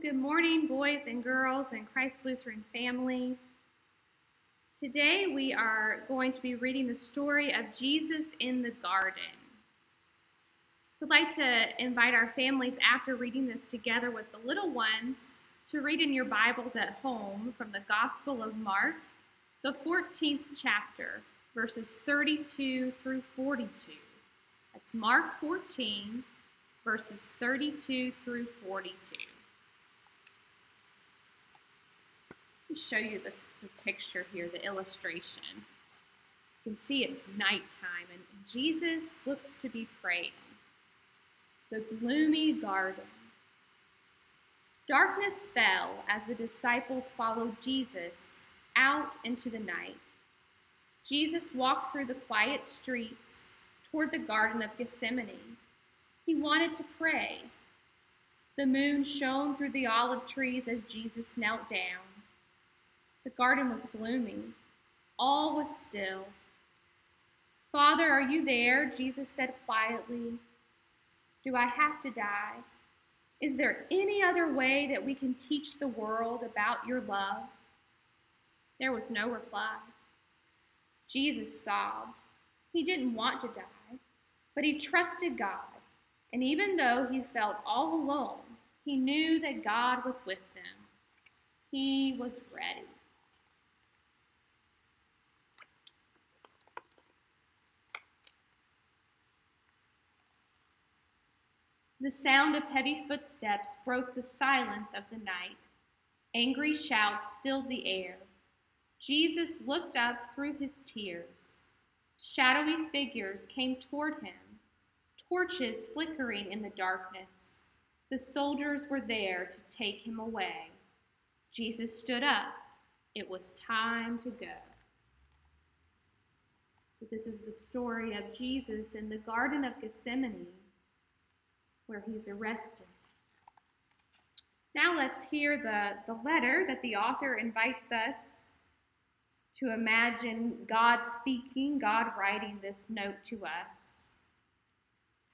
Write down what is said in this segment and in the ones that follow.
Good morning, boys and girls and Christ Lutheran family. Today we are going to be reading the story of Jesus in the garden. So I'd like to invite our families, after reading this together with the little ones, to read in your Bibles at home from the Gospel of Mark, the 14th chapter, verses 32 through 42. That's Mark 14, verses 32 through 42. Show you the picture here, the illustration. You can see it's nighttime and Jesus looks to be praying. The gloomy garden. Darkness fell as the disciples followed Jesus out into the night. Jesus walked through the quiet streets toward the Garden of Gethsemane. He wanted to pray. The moon shone through the olive trees as Jesus knelt down. The garden was gloomy. All was still. "Father, are you there?" Jesus said quietly. "Do I have to die? Is there any other way that we can teach the world about your love?" There was no reply. Jesus sobbed. He didn't want to die, but he trusted God. And even though he felt all alone, he knew that God was with him. He was ready. The sound of heavy footsteps broke the silence of the night. Angry shouts filled the air. Jesus looked up through his tears. Shadowy figures came toward him, torches flickering in the darkness. The soldiers were there to take him away. Jesus stood up. It was time to go. So this is the story of Jesus in the Garden of Gethsemane, where he's arrested. Now let's hear the letter that the author invites us to imagine God speaking, God writing this note to us.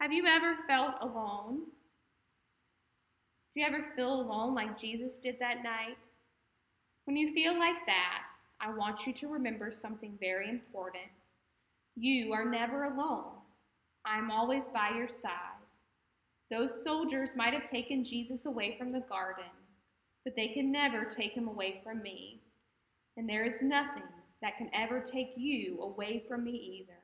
Have you ever felt alone? Do you ever feel alone like Jesus did that night? When you feel like that, I want you to remember something very important. You are never alone. I'm always by your side. Those soldiers might have taken Jesus away from the garden, but they can never take him away from me. And there is nothing that can ever take you away from me either.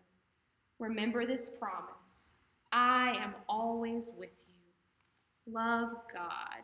Remember this promise. I am always with you. Love God.